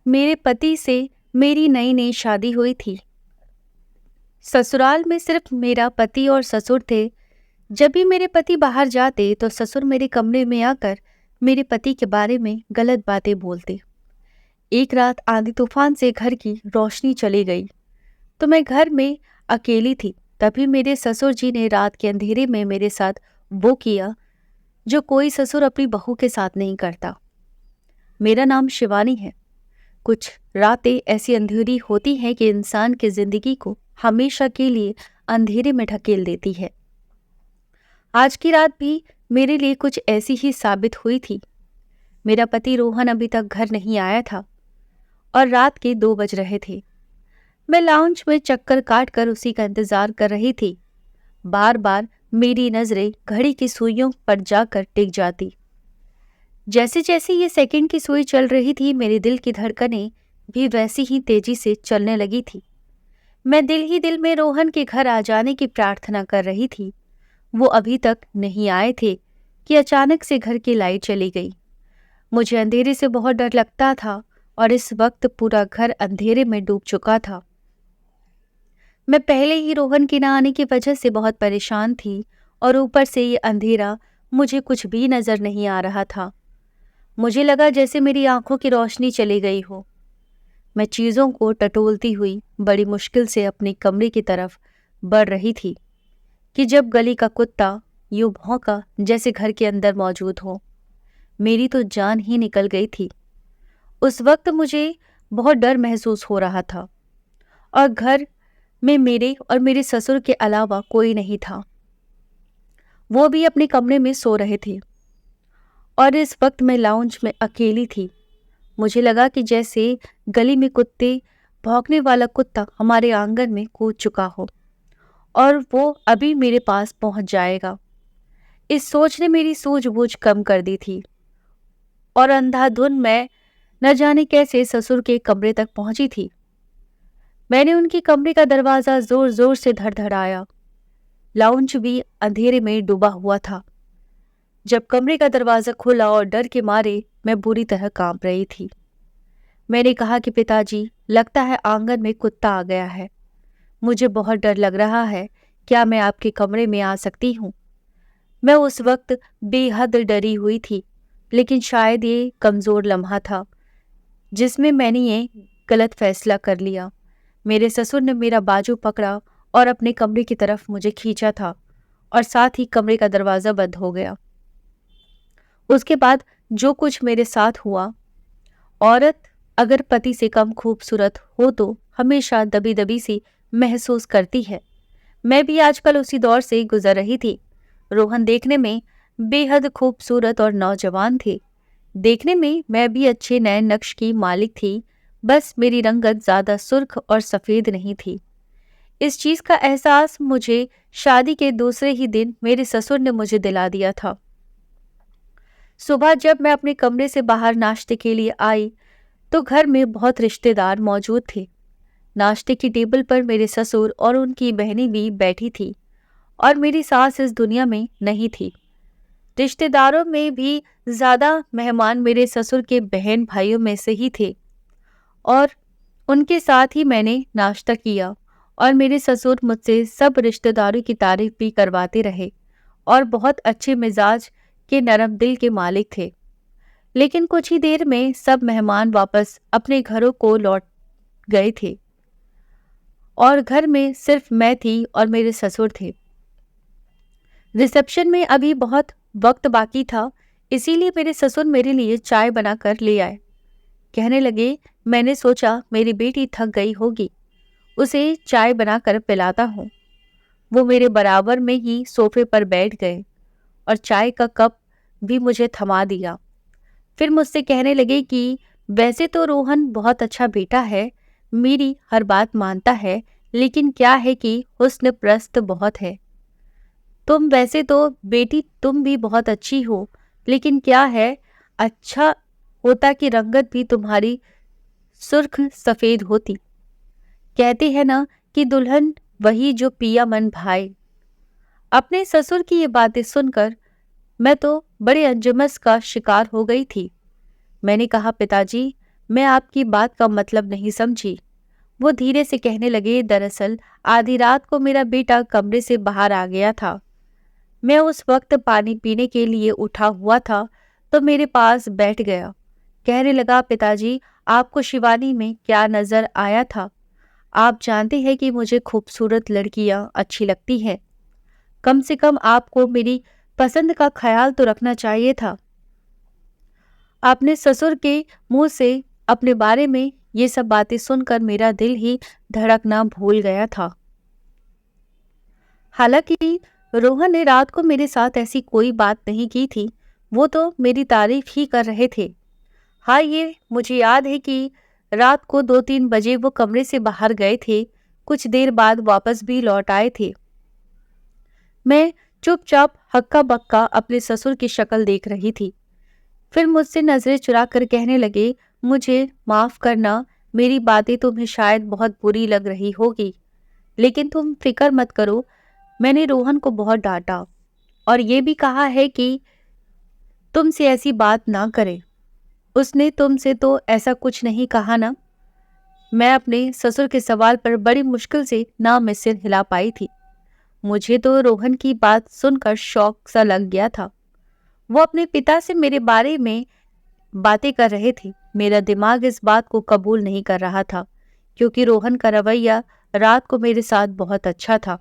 मेरे पति से मेरी नई नई शादी हुई थी। ससुराल में सिर्फ मेरा पति और ससुर थे। जब भी मेरे पति बाहर जाते तो ससुर मेरे कमरे में आकर मेरे पति के बारे में गलत बातें बोलते। एक रात आंधी तूफान से घर की रोशनी चली गई तो मैं घर में अकेली थी। तभी मेरे ससुर जी ने रात के अंधेरे में मेरे साथ वो किया जो कोई ससुर अपनी बहू के साथ नहीं करता। मेरा नाम शिवानी है। कुछ रातें ऐसी अंधेरी होती हैं कि इंसान की जिंदगी को हमेशा के लिए अंधेरे में ढकेल देती है। आज की रात भी मेरे लिए कुछ ऐसी ही साबित हुई थी। मेरा पति रोहन अभी तक घर नहीं आया था और रात के 2 बज रहे थे। मैं लाउंज में चक्कर काट कर उसी का इंतजार कर रही थी। बार बार मेरी नजरें घड़ी की सुइयों पर जाकर टिक जाती। जैसे जैसे ये सेकंड की सुई चल रही थी, मेरे दिल की धड़कनें भी वैसी ही तेजी से चलने लगी थी। मैं दिल ही दिल में रोहन के घर आ जाने की प्रार्थना कर रही थी। वो अभी तक नहीं आए थे कि अचानक से घर की लाइट चली गई। मुझे अंधेरे से बहुत डर लगता था और इस वक्त पूरा घर अंधेरे में डूब चुका था। मैं पहले ही रोहन के न आने की वजह से बहुत परेशान थी और ऊपर से ये अंधेरा, मुझे कुछ भी नजर नहीं आ रहा था। मुझे लगा जैसे मेरी आंखों की रोशनी चली गई हो। मैं चीजों को टटोलती हुई बड़ी मुश्किल से अपने कमरे की तरफ बढ़ रही थी कि जब गली का कुत्ता यूं भौंका जैसे घर के अंदर मौजूद हो। मेरी तो जान ही निकल गई थी। उस वक्त मुझे बहुत डर महसूस हो रहा था और घर में मेरे और मेरे ससुर के अलावा कोई नहीं था। वो भी अपने कमरे में सो रहे थे और इस वक्त मैं लाउंज में अकेली थी। मुझे लगा कि जैसे गली में कुत्ते भौंकने वाला कुत्ता हमारे आंगन में कूद चुका हो और वो अभी मेरे पास पहुंच जाएगा। इस सोच ने मेरी सूझबूझ कम कर दी थी और अंधाधुंध मैं न जाने कैसे ससुर के कमरे तक पहुंची थी। मैंने उनके कमरे का दरवाजा जोर जोर से धड़धड़ाया। लाउंज भी अंधेरे में डूबा हुआ था। जब कमरे का दरवाजा खुला और डर के मारे मैं बुरी तरह कांप रही थी। मैंने कहा कि पिताजी, लगता है आंगन में कुत्ता आ गया है। मुझे बहुत डर लग रहा है। क्या मैं आपके कमरे में आ सकती हूँ? मैं उस वक्त बेहद डरी हुई थी, लेकिन शायद ये कमजोर लम्हा था जिसमें मैंने ये गलत फैसला कर लिया। मेरे ससुर ने मेरा बाजू पकड़ा और अपने कमरे की तरफ मुझे खींचा था और साथ ही कमरे का दरवाजा बंद हो गया। उसके बाद जो कुछ मेरे साथ हुआ, औरत अगर पति से कम खूबसूरत हो तो हमेशा दबी दबी सी महसूस करती है। मैं भी आजकल उसी दौर से गुजर रही थी। रोहन देखने में बेहद खूबसूरत और नौजवान थे। देखने में मैं भी अच्छे नए नक्श की मालिक थी, बस मेरी रंगत ज्यादा सुर्ख और सफेद नहीं थी। इस चीज का एहसास मुझे शादी के दूसरे ही दिन मेरे ससुर ने मुझे दिला दिया था। सुबह जब मैं अपने कमरे से बाहर नाश्ते के लिए आई तो घर में बहुत रिश्तेदार मौजूद थे। नाश्ते की टेबल पर मेरे ससुर और उनकी बहनें भी बैठी थी और मेरी सास इस दुनिया में नहीं थी। रिश्तेदारों में भी ज्यादा मेहमान मेरे ससुर के बहन भाइयों में से ही थे और उनके साथ ही मैंने नाश्ता किया और मेरे ससुर मुझसे सब रिश्तेदारों की तारीफ भी करवाते रहे और बहुत अच्छे मिजाज के नरम दिल के मालिक थे। लेकिन कुछ ही देर में सब मेहमान वापस अपने घरों को लौट गए थे और घर में सिर्फ मैं थी और मेरे ससुर थे। रिसेप्शन में अभी बहुत वक्त बाकी था, इसीलिए मेरे ससुर मेरे लिए चाय बनाकर ले आए। कहने लगे, मैंने सोचा मेरी बेटी थक गई होगी, उसे चाय बनाकर पिलाता हूँ। वो मेरे बराबर में ही सोफे पर बैठ गए और चाय का कप भी मुझे थमा दिया। फिर मुझसे कहने लगे कि वैसे तो रोहन बहुत अच्छा बेटा है, मेरी हर बात मानता है, लेकिन क्या है कि हुस्न प्रस्त बहुत है। तुम वैसे तो बेटी तुम भी बहुत अच्छी हो, लेकिन क्या है, अच्छा होता कि रंगत भी तुम्हारी सुर्ख सफेद होती। कहते हैं ना कि दुल्हन वही जो पिया मन भाए। अपने ससुर की ये बातें सुनकर मैं तो बड़े अंजुमस का शिकार हो गई थी। मैंने कहा, पिताजी, मैं आपकी बात का मतलब नहीं समझी। वो धीरे से कहने लगे, दरअसल आधी रात को मेरा बेटा कमरे से बाहर आ गया था। मैं उस वक्त पानी पीने के लिए उठा हुआ था तो मेरे पास बैठ गया। कहने लगा, पिताजी, आपको शिवानी में क्या नजर आया था? आप जानते हैं कि मुझे खूबसूरत लड़कियां अच्छी लगती हैं। कम से कम आपको मेरी पसंद का ख्याल तो रखना चाहिए था। आपने ससुर के मुंह से अपने बारे में ये सब बातें सुनकर मेरा दिल ही धड़कना भूल गया था। हालांकि रोहन ने रात को मेरे साथ ऐसी कोई बात नहीं की थी, वो तो मेरी तारीफ ही कर रहे थे। हाँ, ये मुझे याद है कि रात को 2-3 बजे वो कमरे से बाहर गए थे। कुछ देर बाद वापस भी लौट आए थे। मैं चुपचाप हक्का बक्का अपने ससुर की शक्ल देख रही थी। फिर मुझसे नजरें चुरा कर कहने लगे, मुझे माफ करना, मेरी बातें तुम्हें शायद बहुत बुरी लग रही होगी, लेकिन तुम फिक्र मत करो। मैंने रोहन को बहुत डांटा और ये भी कहा है कि तुमसे ऐसी बात ना करे। उसने तुमसे तो ऐसा कुछ नहीं कहा ना? मैं अपने ससुर के सवाल पर बड़ी मुश्किल से ना में सिर हिला पाई थी। मुझे तो रोहन की बात सुनकर शौक सा लग गया था। वो अपने पिता से मेरे बारे में बातें कर रहे थे। मेरा दिमाग इस बात को कबूल नहीं कर रहा था, क्योंकि रोहन का रवैया रात को मेरे साथ बहुत अच्छा था।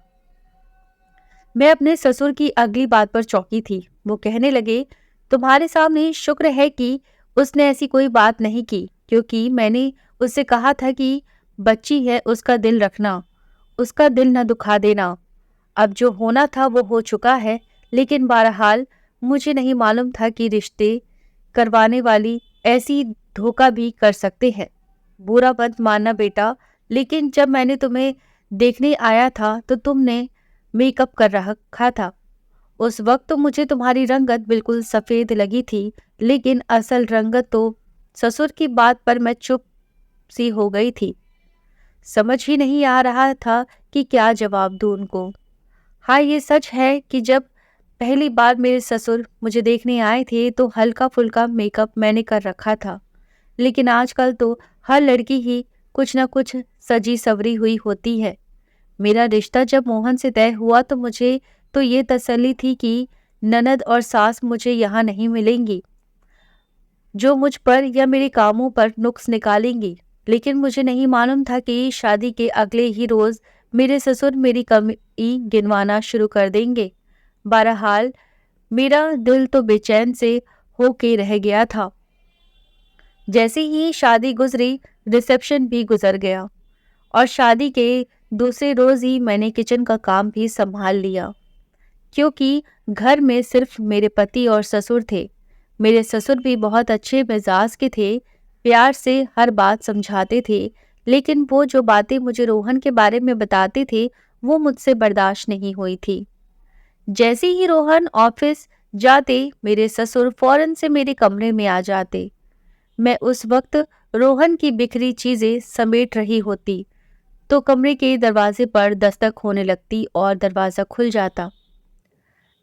मैं अपने ससुर की अगली बात पर चौंकी थी। वो कहने लगे, तुम्हारे सामने शुक्र है कि उसने ऐसी कोई बात नहीं की, क्योंकि मैंने उससे कहा था कि बच्ची है, उसका दिल रखना, उसका दिल न दुखा देना। अब जो होना था वो हो चुका है, लेकिन बहरहाल मुझे नहीं मालूम था कि रिश्ते करवाने वाली ऐसी धोखा भी कर सकते हैं। बुरा मत मानना बेटा, लेकिन जब मैंने तुम्हें देखने आया था तो तुमने मेकअप कर रखा था। उस वक्त तो मुझे तुम्हारी रंगत बिल्कुल सफेद लगी थी, लेकिन असल रंगत तो। ससुर की बात पर मैं चुप सी हो गई थी। समझ ही नहीं आ रहा था कि क्या जवाब दूं उनको। हाँ, ये सच है कि जब पहली बार मेरे ससुर मुझे देखने आए थे तो हल्का फुल्का मेकअप मैंने कर रखा था, लेकिन आजकल तो हर लड़की ही कुछ न कुछ सजी सवरी हुई होती है। मेरा रिश्ता जब मोहन से तय हुआ तो मुझे तो ये तसल्ली थी कि ननद और सास मुझे यहाँ नहीं मिलेंगी, जो मुझ पर या मेरे कामों पर नुक्स निकालेंगी। लेकिन मुझे नहीं मालूम था कि शादी के अगले ही रोज मेरे ससुर मेरी कमी गिनवाना शुरू कर देंगे। बहरहाल मेरा दिल तो बेचैन से होके रह गया था। जैसे ही शादी गुजरी, रिसेप्शन भी गुजर गया और शादी के दूसरे रोज ही मैंने किचन का काम भी संभाल लिया, क्योंकि घर में सिर्फ मेरे पति और ससुर थे। मेरे ससुर भी बहुत अच्छे मिजाज के थे, प्यार से हर बात समझाते थे, लेकिन वो जो बातें मुझे रोहन के बारे में बताते थे वो मुझसे बर्दाश्त नहीं हुई थी। जैसे ही रोहन ऑफिस जाते मेरे ससुर फौरन से मेरे कमरे में आ जाते। मैं उस वक्त रोहन की बिखरी चीजें समेट रही होती तो कमरे के दरवाजे पर दस्तक होने लगती और दरवाजा खुल जाता।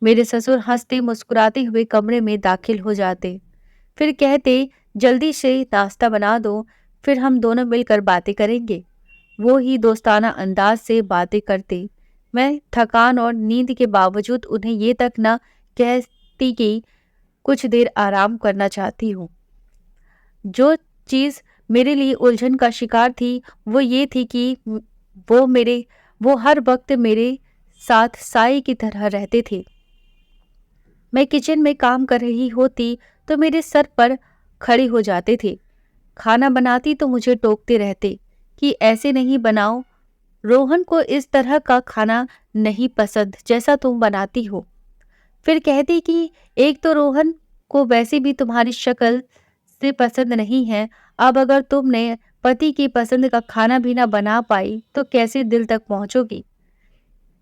मेरे ससुर हंसते मुस्कुराते हुए कमरे में दाखिल हो जाते, फिर कहते, जल्दी से नाश्ता बना दो, फिर हम दोनों मिलकर बातें करेंगे। वो ही दोस्ताना अंदाज से बातें करते। मैं थकान और नींद के बावजूद उन्हें ये तक न कहती कि कुछ देर आराम करना चाहती हूँ। जो चीज मेरे लिए उलझन का शिकार थी वो ये थी कि वो हर वक्त मेरे साथ साए की तरह रहते थे। मैं किचन में काम कर रही होती तो मेरे सर पर खड़े हो जाते थे। खाना बनाती तो मुझे टोकते रहते कि ऐसे नहीं बनाओ, रोहन को इस तरह का खाना नहीं पसंद जैसा तुम बनाती हो। फिर कहती कि एक तो रोहन को वैसे भी तुम्हारी शक्ल से पसंद नहीं है, अब अगर तुमने पति की पसंद का खाना भी ना बना पाई तो कैसे दिल तक पहुंचोगी।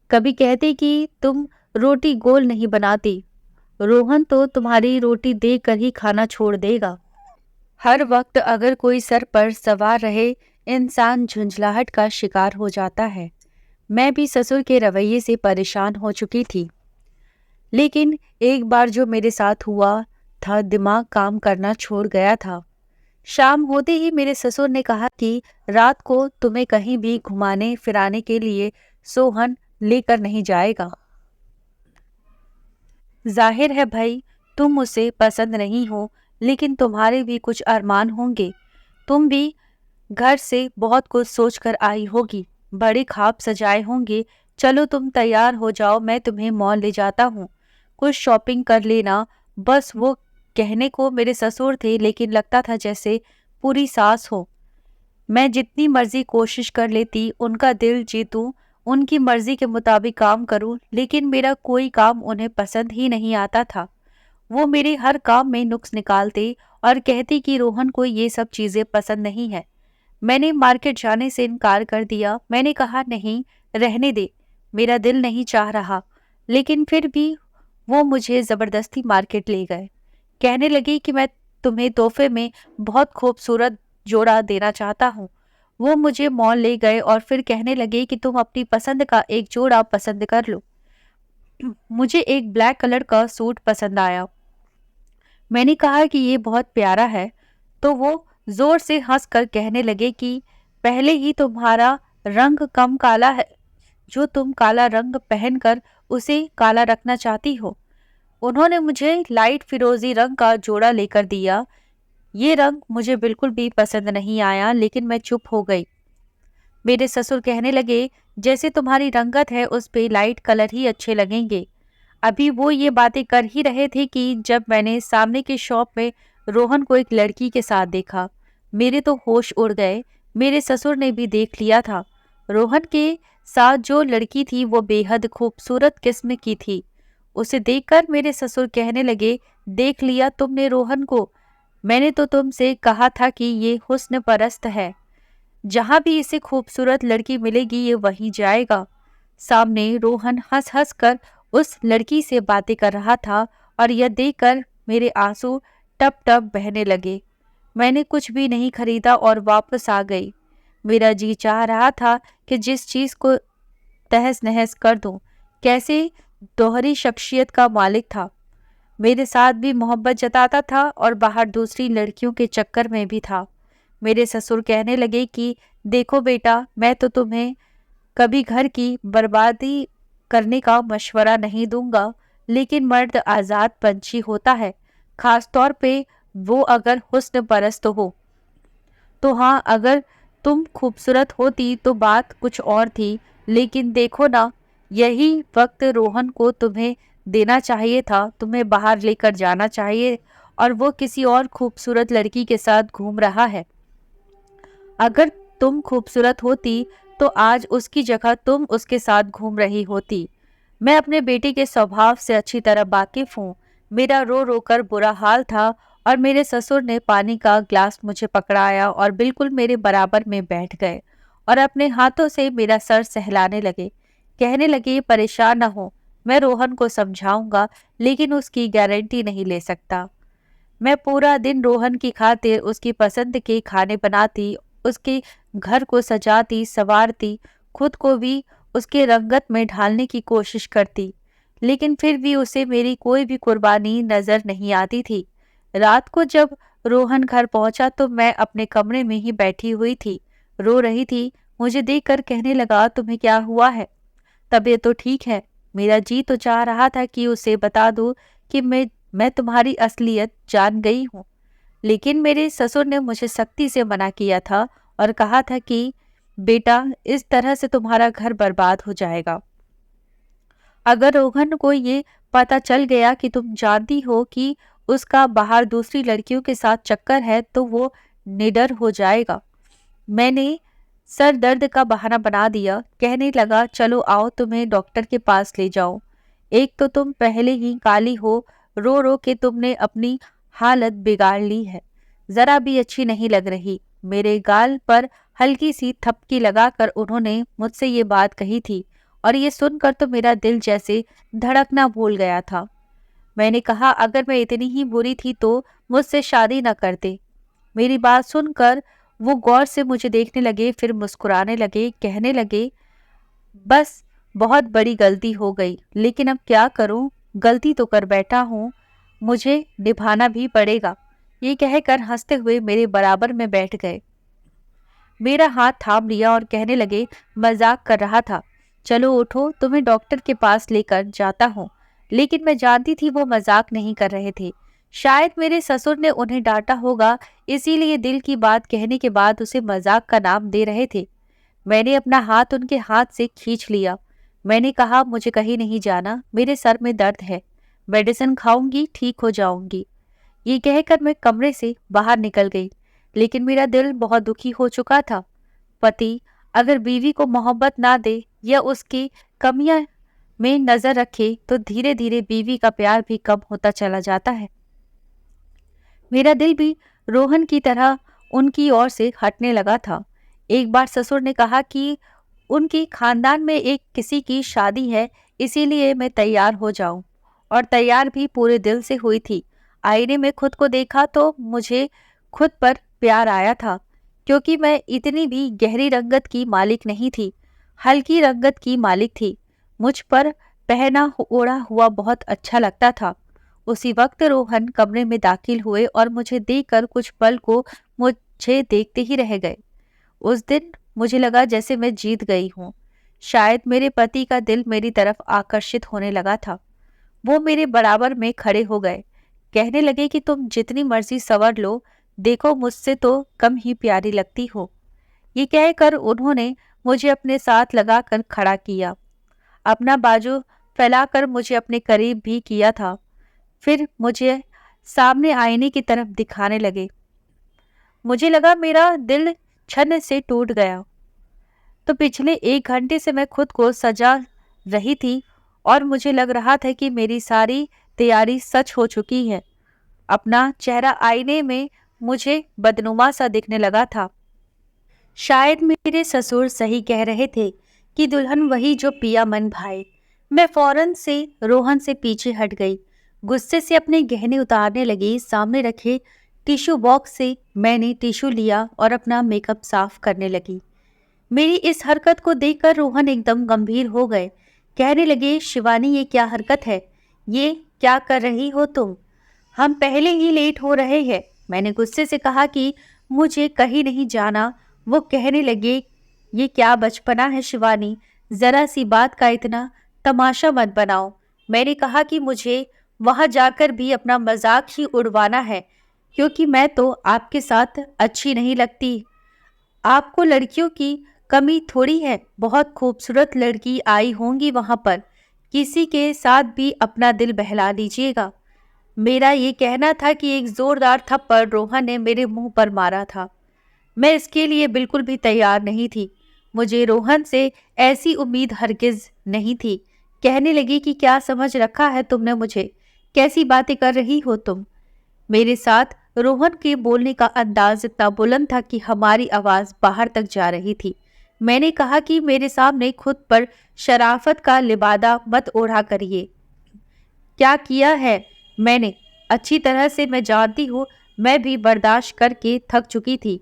कभी कहते कि तुम रोटी गोल नहीं बनाती, रोहन तो तुम्हारी रोटी देखकर ही खाना छोड़ देगा। हर वक्त अगर कोई सर पर सवार रहे, इंसान झुंझलाहट का शिकार हो जाता है। मैं भी ससुर के रवैये से परेशान हो चुकी थी, लेकिन एक बार जो मेरे साथ हुआ था, दिमाग काम करना छोड़ गया था। शाम होते ही मेरे ससुर ने कहा कि रात को तुम्हें कहीं भी घुमाने फिराने के लिए सोहन लेकर नहीं जाएगा। जाहिर है भाई, तुम उसे पसंद नहीं हो, लेकिन तुम्हारे भी कुछ अरमान होंगे। तुम भी घर से बहुत कुछ सोच कर आई होगी, बड़े ख्वाब सजाए होंगे। चलो तुम तैयार हो जाओ, मैं तुम्हें मॉल ले जाता हूँ, कुछ शॉपिंग कर लेना। बस वो कहने को मेरे ससुर थे, लेकिन लगता था जैसे पूरी सास हो। मैं जितनी मर्जी कोशिश कर लेती उनका दिल जीतूं, उनकी मर्जी के मुताबिक काम करूं, लेकिन मेरा कोई काम उन्हें पसंद ही नहीं आता था। वो मेरे हर काम में नुक्स निकालते और कहते कि रोहन को ये सब चीजें पसंद नहीं है। मैंने मार्केट जाने से इनकार कर दिया। मैंने कहा नहीं, रहने दे, मेरा दिल नहीं चाह रहा। लेकिन फिर भी वो मुझे जबरदस्ती मार्केट ले गए। कहने लगे कि मैं तुम्हें तोहफे में बहुत खूबसूरत जोड़ा देना चाहता हूँ। वो मुझे मॉल ले गए और फिर कहने लगे कि तुम अपनी पसंद का एक जोड़ा पसंद कर लो। मुझे एक ब्लैक कलर का सूट पसंद आया। मैंने कहा कि ये बहुत प्यारा है, तो वो जोर से हंसकर कहने लगे कि पहले ही तुम्हारा रंग कम काला है, जो तुम काला रंग पहनकर उसे काला रखना चाहती हो। उन्होंने मुझे लाइट फिरोजी रंग का जोड़ा लेकर दिया। ये रंग मुझे बिल्कुल भी पसंद नहीं आया, लेकिन मैं चुप हो गई। मेरे ससुर कहने लगे, जैसे तुम्हारी रंगत है उस पे लाइट कलर ही अच्छे लगेंगे। अभी वो ये बातें कर ही रहे थे कि जब मैंने सामने की शॉप में रोहन को एक लड़की के साथ देखा। मेरे तो होश उड़ गए। मेरे ससुर ने भी देख लिया था। रोहन के साथ जो लड़की थी वो बेहद खूबसूरत किस्म की थी। उसे देखकर मेरे ससुर कहने लगे, देख लिया तुमने रोहन को? मैंने तो तुमसे कहा था कि ये हुस्न परस्त है, जहां भी इसे खूबसूरत लड़की मिलेगी ये वहीं जाएगा। सामने रोहन हंस हंस कर उस लड़की से बातें कर रहा था और यह देखकर मेरे आंसू टप टप बहने लगे। मैंने कुछ भी नहीं खरीदा और वापस आ गई। मेरा जी चाह रहा था कि जिस चीज को तहस नहस कर दूं। कैसे दोहरी शख्सियत का मालिक था, मेरे साथ भी मोहब्बत जताता था और बाहर दूसरी लड़कियों के चक्कर में भी था। मेरे ससुर कहने लगे कि देखो बेटा, मैं तो तुम्हें कभी घर की बर्बादी करने का मशवरा नहीं दूंगा, लेकिन मर्द आजाद पंछी होता है, खास तौर पे वो अगर हुस्न परस्त हो। तो हाँ, अगर तुम खूबसूरत होती तो बात कुछ और थी, लेकिन देखो ना, यही वक्त रोहन को तुम्हें देना चाहिए था, तुम्हें बाहर लेकर जाना चाहिए, और वो किसी और खूबसूरत लड़की के साथ घूम रहा है। अगर तुम खूबसूरत होती तो आज उसकी जगह तुम उसके साथ घूम रही होती। मैं अपने बेटे के स्वभाव से अच्छी तरह वाकिफ हूँ। मेरा रो रो कर बुरा हाल था और मेरे ससुर ने पानी का ग्लास मुझे पकड़ाया और बिल्कुल मेरे बराबर में बैठ गए और अपने हाथों से मेरा सर सहलाने लगे। कहने लगे, परेशान न हो, मैं रोहन को समझाऊंगा, लेकिन उसकी गारंटी नहीं ले सकता। मैं पूरा दिन रोहन की खातिर उसकी पसंद के खाने बनाती, उसके घर को सजाती संवारती, खुद को भी उसके रंगत में ढालने की कोशिश करती, लेकिन फिर भी उसे मेरी कोई भी कुर्बानी नजर नहीं आती थी। रात को जब रोहन घर पहुंचा तो मैं अपने कमरे में ही बैठी हुई थी, रो रही थी। मुझे देखकर कहने लगा, तुम्हें क्या हुआ है? तबीयत तो ठीक है। मेरा जी तो चाह रहा था कि उसे बता दूं कि मैं तुम्हारी असलियत जान गई हूँ, लेकिन मेरे ससुर ने मुझे सख्ती से मना किया था और कहा था कि बेटा, इस तरह से तुम्हारा घर बर्बाद हो जाएगा। अगर रोहन को ये पता चल गया कि तुम जानती हो कि उसका बाहर दूसरी लड़कियों के साथ चक्कर है तो वो निडर हो जाएगा। मैंने सर दर्द का बहाना बना दिया। कहने लगा, चलो आओ तुम्हें डॉक्टर के पास ले जाओ। एक तो तुम पहले ही काली हो, रो रो के तुमने अपनी हालत बिगाड़ ली है, जरा भी अच्छी नहीं लग रही। मेरे गाल पर हल्की सी थपकी लगाकर उन्होंने मुझसे ये बात कही थी और ये सुनकर तो मेरा दिल जैसे धड़कना भूल गया था। मैंने कहा, अगर मैं इतनी ही बुरी थी तो मुझसे शादी न करते। मेरी बात सुनकर वो गौर से मुझे देखने लगे, फिर मुस्कुराने लगे। कहने लगे, बस बहुत बड़ी गलती हो गई, लेकिन अब क्या करूं, गलती तो कर बैठा हूं, मुझे निभाना भी पड़ेगा। ये कहकर हंसते हुए मेरे बराबर में बैठ गए। मेरा हाथ थाम लिया और कहने लगे, मजाक कर रहा था, चलो उठो, तुम्हें डॉक्टर के पास लेकर जाता हूँ। लेकिन मैं जानती थी वो मजाक नहीं कर रहे थे। शायद मेरे ससुर ने उन्हें डांटा होगा, इसीलिए दिल की बात कहने के बाद उसे मजाक का नाम दे रहे थे। मैंने अपना हाथ उनके हाथ से खींच लिया। मैंने कहा, मुझे कहीं नहीं जाना, मेरे सर में दर्द है, मेडिसिन खाऊंगी, ठीक हो जाऊंगी। ये कहकर मैं कमरे से बाहर निकल गई, लेकिन मेरा दिल बहुत दुखी हो चुका था। पति अगर बीवी को मोहब्बत ना दे या उसकी कमियां में नजर रखे तो धीरे धीरे बीवी का प्यार भी कम होता चला जाता है। मेरा दिल भी रोहन की तरह उनकी ओर से हटने लगा था। एक बार ससुर ने कहा कि उनके खानदान में एक किसी की शादी है, इसीलिए मैं तैयार हो जाऊं, और तैयार भी पूरे दिल से हुई थी। आईने में खुद को देखा तो मुझे खुद पर प्यार आया था, क्योंकि मैं इतनी भी गहरी रंगत की मालिक नहीं थी, हल्की रंगत की मालिक थी। मुझ पर पहना ओढ़ा हुआ बहुत अच्छा लगता था। उसी वक्त रोहन कमरे में दाखिल हुए और मुझे देखकर कुछ पल को मुझे देखते ही रह गए। उस दिन मुझे लगा जैसे मैं जीत गई हूँ। शायद मेरे पति का दिल मेरी तरफ आकर्षित होने लगा था। वो मेरे बराबर में खड़े हो गए, कहने लगे कि तुम जितनी मर्जी संवर लो, देखो मुझसे तो कम ही प्यारी लगती हो। ये कहकर उन्होंने मुझे अपने साथ लगाकर खड़ा किया, अपना बाजू फैलाकर मुझे अपने करीब भी किया था। फिर मुझे सामने आईने की तरफ दिखाने लगे। मुझे लगा मेरा दिल छन से टूट गया। तो पिछले 1 घंटे से मैं खुद को सजा रही थी और मुझे लग रहा था कि मेरी सारी तैयारी सच हो चुकी है। अपना चेहरा आईने में मुझे बदनुमा सा दिखने लगा था। शायद मेरे ससुर सही कह रहे थे कि दुल्हन वही जो पिया मन भाए। मैं फौरन से रोहन से पीछे हट गई, गुस्से से अपने गहने उतारने लगी। सामने रखे टिश्यू बॉक्स से मैंने टिश्यू लिया और अपना मेकअप साफ करने लगी। मेरी इस हरकत को देखकर रोहन एकदम गंभीर हो गए, कहने लगे, शिवानी ये क्या हरकत है, ये क्या कर रही हो तुम, हम पहले ही लेट हो रहे हैं। मैंने गुस्से से कहा कि मुझे कहीं नहीं जाना। वो कहने लगे, ये क्या बचपना है शिवानी, जरा सी बात का इतना तमाशा मत बनाओ। मैंने कहा कि मुझे वहां जाकर भी अपना मजाक ही उड़वाना है, क्योंकि मैं तो आपके साथ अच्छी नहीं लगती। आपको लड़कियों की कमी थोड़ी है, बहुत खूबसूरत लड़की आई होंगी वहां पर, किसी के साथ भी अपना दिल बहला लीजिएगा। मेरा ये कहना था कि एक जोरदार थप्पड़ रोहन ने मेरे मुंह पर मारा था। मैं इसके लिए बिल्कुल भी तैयार नहीं थी। मुझे रोहन से ऐसी उम्मीद हरगिज नहीं थी। कहने लगी कि क्या समझ रखा है तुमने मुझे, कैसी बातें कर रही हो तुम। मेरे साथ रोहन के बोलने का अंदाज इतना बुलंद था कि हमारी आवाज बाहर तक जा रही थी। मैंने कहा कि मेरे सामने खुद पर शराफत का लिबादा मत ओढ़ा करिए। क्या किया है मैंने अच्छी तरह से मैं जानती हूँ, मैं भी बर्दाश्त करके थक चुकी थी।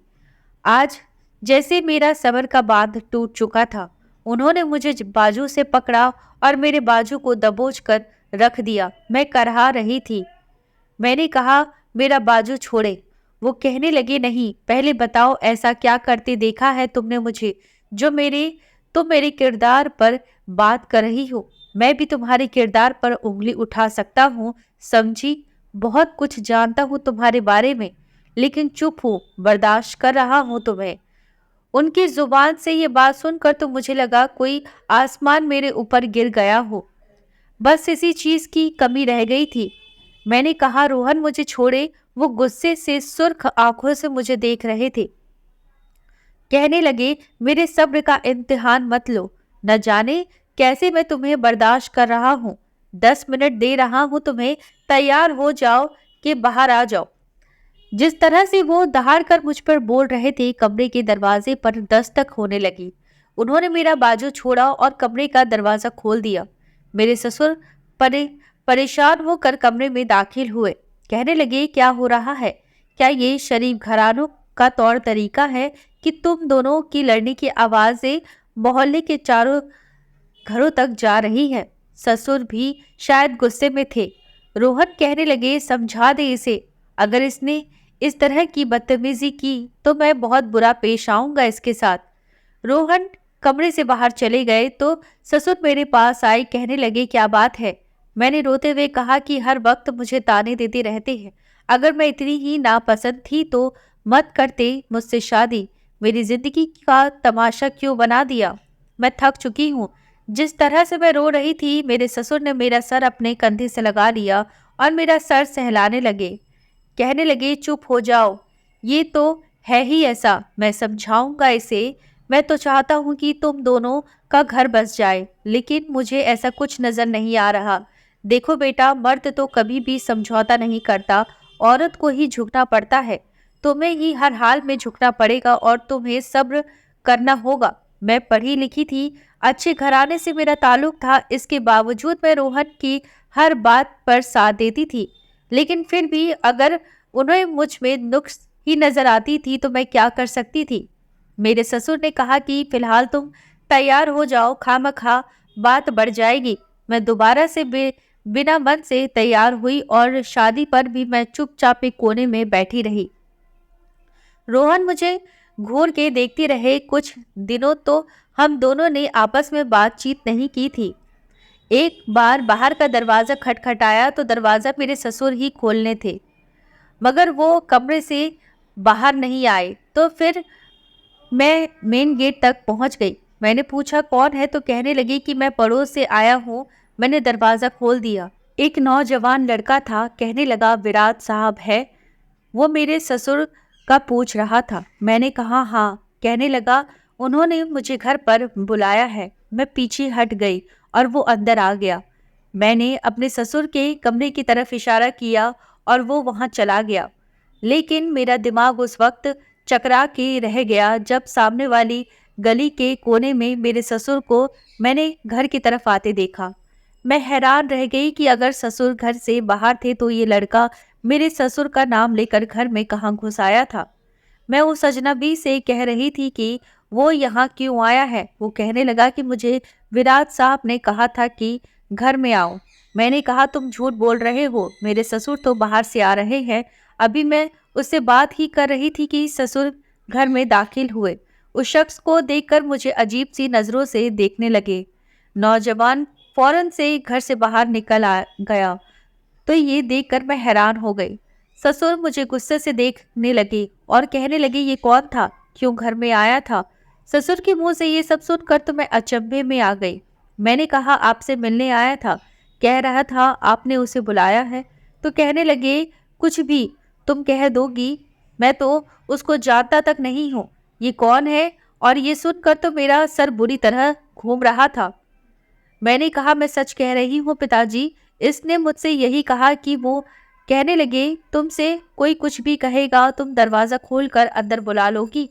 आज जैसे मेरा सबर का बांध टूट चुका था। उन्होंने मुझे बाजू से पकड़ा और मेरे बाजू को दबोच कर रख दिया। मैं करहा रही थी। मैंने कहा, मेरा बाजू छोड़े। वो कहने लगे, नहीं, पहले बताओ ऐसा क्या करते देखा है तुमने मुझे जो तुम मेरे किरदार पर बात कर रही हो। मैं भी तुम्हारे किरदार पर उंगली उठा सकता हूँ, समझी। बहुत कुछ जानता हूँ तुम्हारे बारे में, लेकिन चुप हूँ, बर्दाश्त कर रहा हूँ तुम्हें। उनकी जुबान से ये बात सुनकर तो मुझे लगा कोई आसमान मेरे ऊपर गिर गया हो। बस इसी चीज की कमी रह गई थी। मैंने कहा, रोहन मुझे छोड़े। वो गुस्से से सुर्ख आंखों से मुझे देख रहे थे। कहने लगे, मेरे सब्र का इम्तिहान मत लो, न जाने कैसे मैं तुम्हें बर्दाश्त कर रहा हूँ। 10 मिनट दे रहा हूँ तुम्हें, तैयार हो जाओ कि बाहर आ जाओ। जिस तरह से वो दहाड़ कर मुझ पर बोल रहे थे, कमरे के दरवाजे पर दस्तक होने लगी। उन्होंने मेरा बाजू छोड़ा और कमरे का दरवाजा खोल दिया। मेरे ससुर परेशान होकर कमरे में दाखिल हुए, कहने लगे, क्या हो रहा है, क्या ये शरीफ घरानों का तौर तरीका है कि तुम दोनों की लड़ने की आवाजें मोहल्ले के चारों घरों तक जा रही है। ससुर भी शायद गुस्से में थे। रोहन कहने लगे, समझा दे इसे, अगर इसने इस तरह की बदतमीजी की तो मैं बहुत बुरा पेश आऊंगा इसके साथ। रोहन कमरे से बाहर चले गए तो ससुर मेरे पास आए, कहने लगे क्या बात है। मैंने रोते हुए कहा कि हर वक्त मुझे ताने देते रहते हैं। अगर मैं इतनी ही नापसंद थी तो मत करते मुझसे शादी। मेरी जिंदगी का तमाशा क्यों बना दिया। मैं थक चुकी हूँ। जिस तरह से मैं रो रही थी, मेरे ससुर ने मेरा सर अपने कंधे से लगा लिया और मेरा सर सहलाने लगे। कहने लगे चुप हो जाओ, ये तो है ही ऐसा, मैं समझाऊंगा इसे। मैं तो चाहता हूँ कि तुम दोनों का घर बस जाए, लेकिन मुझे ऐसा कुछ नजर नहीं आ रहा। देखो बेटा, मर्द तो कभी भी समझौता नहीं करता, औरत को ही झुकना पड़ता है। तुम्हें ही हर हाल में झुकना पड़ेगा और तुम्हें सब्र करना होगा। मैं पढ़ी लिखी थी, अच्छे घराने से मेरा ताल्लुक था, इसके बावजूद मैं रोहन की हर बात पर साथ देती थी। लेकिन फिर भी अगर उन्हें मुझ में नुक्स ही नजर आती थी तो मैं क्या कर सकती थी। मेरे ससुर ने कहा कि फिलहाल तुम तैयार हो जाओ, खामखा बात बढ़ जाएगी। मैं दोबारा से बिना मन से तैयार हुई और शादी पर भी मैं चुपचाप एक कोने में बैठी रही। रोहन मुझे घूर के देखती रहे। कुछ दिनों तो हम दोनों ने आपस में बातचीत नहीं की थी। एक बार बाहर का दरवाजा खटखटाया तो दरवाजा मेरे ससुर ही खोलने थे, मगर वो कमरे से बाहर नहीं आए। तो फिर मैं मेन गेट तक पहुंच गई। मैंने पूछा कौन है, तो कहने लगी कि मैं पड़ोस से आया हूँ। मैंने दरवाजा खोल दिया। एक नौजवान लड़का था। कहने लगा विराट साहब है। वो मेरे ससुर का पूछ रहा था। मैंने कहा हाँ। कहने लगा उन्होंने मुझे घर पर बुलाया है। मैं पीछे हट गई और वो अंदर आ गया। मैंने अपने ससुर के कमरे की तरफ इशारा किया और वो वहां चला गया। लेकिन मेरा दिमाग उस वक्त चकरा के रह गया जब सामने वाली गली के कोने में मेरे ससुर को मैंने घर की तरफ आते देखा। मैं हैरान रह गई कि अगर ससुर घर से बाहर थे तो ये लड़का मेरे ससुर का नाम लेकर घर में कहाँ घुस आया था। मैं उस अजनबी से कह रही थी कि वो यहाँ क्यों आया है। वो कहने लगा कि मुझे विराट साहब ने कहा था कि घर में आओ। मैंने कहा तुम झूठ बोल रहे हो, मेरे ससुर तो बाहर से आ रहे हैं। अभी मैं उससे बात ही कर रही थी कि ससुर घर में दाखिल हुए। उस शख्स को देखकर मुझे अजीब सी नजरों से देखने लगे। नौजवान फौरन से घर से बाहर निकल आ गया तो ये देखकर मैं हैरान हो गई। ससुर मुझे गुस्से से देखने लगे और कहने लगे ये कौन था, क्यों घर में आया था। ससुर के मुंह से ये सब सुनकर तो मैं अचंभे में आ गई। मैंने कहा आपसे मिलने आया था। कह रहा था आपने उसे बुलाया है। तो कहने लगे कुछ भी तुम कह दोगी, मैं तो उसको जानता तक नहीं हूँ, ये कौन है। और ये सुनकर तो मेरा सर बुरी तरह घूम रहा था। मैंने कहा मैं सच कह रही हूँ पिताजी, इसने मुझसे यही कहा कि वो। कहने लगे तुमसे कोई कुछ भी कहेगा तुम दरवाजा खोलकर अंदर बुला लोगी।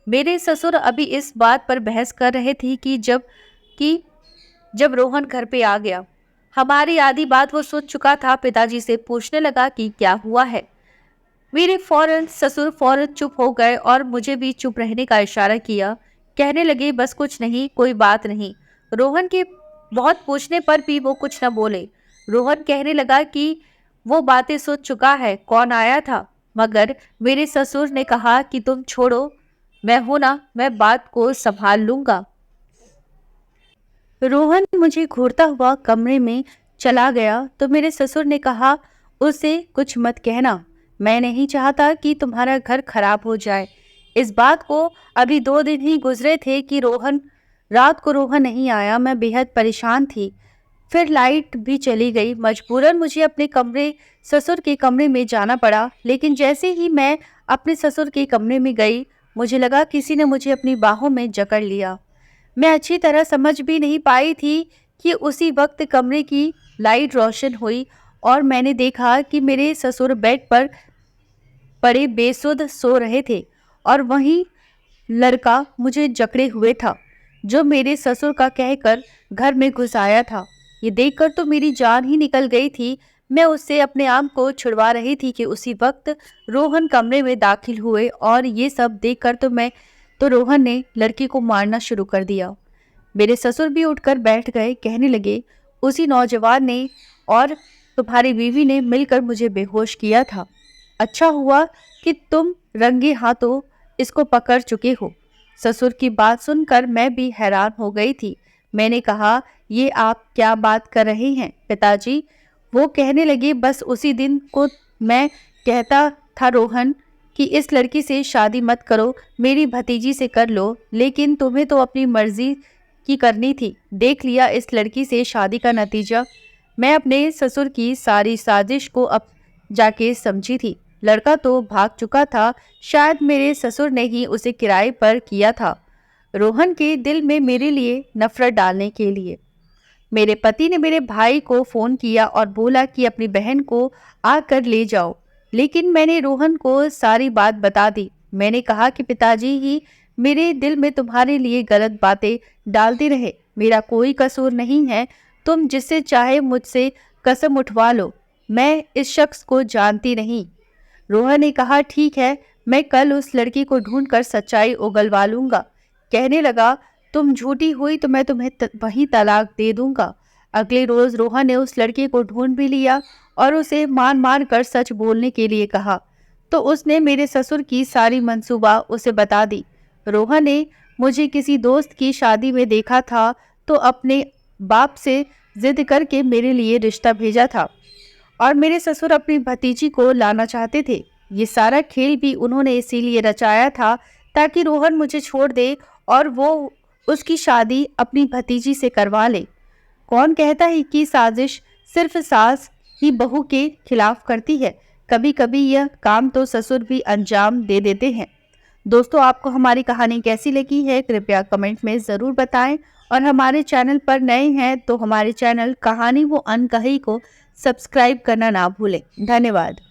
मेरे ससुर अभी इस बात पर बहस कर रहे थे कि जब रोहन घर पे आ गया। हमारी आधी बात वो सुन चुका था। पिताजी से पूछने लगा कि क्या हुआ है। मेरे ससुर फौरन चुप हो गए और मुझे भी चुप रहने का इशारा किया। कहने लगे बस कुछ नहीं, कोई बात नहीं। रोहन के बहुत पूछने पर भी वो कुछ न बोले। रोहन कहने लगा कि वो बातें सुन चुका है, कौन आया था। मगर मेरे ससुर ने कहा कि तुम छोड़ो, मैं हूं ना, मैं बात को संभाल लूंगा। रोहन मुझे घूरता हुआ कमरे में चला गया तो मेरे ससुर ने कहा उसे कुछ मत कहना। मैं नहीं चाहता कि तुम्हारा घर खराब हो जाए। इस बात को अभी 2 दिन ही गुजरे थे कि रात को रोहन नहीं आया। मैं बेहद परेशान थी। फिर लाइट भी चली गई। मजबूरन मुझे अपने कमरे ससुर के कमरे में जाना पड़ा। लेकिन जैसे ही मैं अपने ससुर के कमरे में गई, मुझे लगा किसी ने मुझे अपनी बाहों में जकड़ लिया। मैं अच्छी तरह समझ भी नहीं पाई थी कि उसी वक्त कमरे की लाइट रोशन हुई और मैंने देखा कि मेरे ससुर बेड पर पड़े बेसुध सो रहे थे और वहीं लड़का मुझे जकड़े हुए था जो मेरे ससुर का कहकर घर में घुस आया था। ये देखकर तो मेरी जान ही निकल गई थी। मैं उससे अपने आप को छुड़वा रही थी कि उसी वक्त रोहन कमरे में दाखिल हुए और ये सब देखकर तो रोहन ने लड़की को मारना शुरू कर दिया। मेरे ससुर भी उठकर बैठ गए। कहने लगे उसी नौजवान ने और तुम्हारी बीवी ने मिलकर मुझे बेहोश किया था। अच्छा हुआ कि तुम रंगे हाथों इसको पकड़ चुके हो। ससुर की बात सुनकर मैं भी हैरान हो गई थी। मैंने कहा, ये आप क्या बात कर रहे हैं पिताजी? वो कहने लगे, बस उसी दिन को मैं कहता था रोहन कि इस लड़की से शादी मत करो, मेरी भतीजी से कर लो, लेकिन तुम्हें तो अपनी मर्जी की करनी थी। देख लिया इस लड़की से शादी का नतीजा। मैं अपने ससुर की सारी साजिश को अब जाके समझी थी। लड़का तो भाग चुका था, शायद मेरे ससुर ने ही उसे किराए पर किया था, रोहन के दिल में मेरे लिए नफरत डालने के लिए। मेरे पति ने मेरे भाई को फोन किया और बोला कि अपनी बहन को आकर ले जाओ, लेकिन मैंने रोहन को सारी बात बता दी। मैंने कहा कि पिताजी ही मेरे दिल में तुम्हारे लिए गलत बातें डालते रहे, मेरा कोई कसूर नहीं है। तुम जिससे चाहे मुझसे कसम उठवा लो, मैं इस शख्स को जानती नहीं। रोहन ने कहा, ठीक है, मैं कल उस लड़की को ढूंढकर सच्चाई उगलवा लूंगा। कहने लगा, तुम झूठी हुई तो मैं तुम्हें वही तलाक दे दूंगा। अगले रोज रोहन ने उस लड़के को ढूंढ भी लिया और उसे मार मार कर सच बोलने के लिए कहा, तो उसने मेरे ससुर की सारी मंसूबा उसे बता दी। रोहन ने मुझे किसी दोस्त की शादी में देखा था तो अपने बाप से जिद करके मेरे लिए रिश्ता भेजा था और मेरे ससुर अपनी भतीजी को लाना चाहते थे। ये सारा खेल भी उन्होंने इसीलिए रचाया था ताकि रोहन मुझे छोड़ दे और वो उसकी शादी अपनी भतीजी से करवा ले। कौन कहता है कि साजिश सिर्फ सास ही बहू के खिलाफ करती है? कभी कभी यह काम तो ससुर भी अंजाम दे देते हैं। दोस्तों, आपको हमारी कहानी कैसी लगी है कृपया कमेंट में ज़रूर बताएं और हमारे चैनल पर नए हैं तो हमारे चैनल कहानी वो अनकही को सब्सक्राइब करना ना भूलें। धन्यवाद।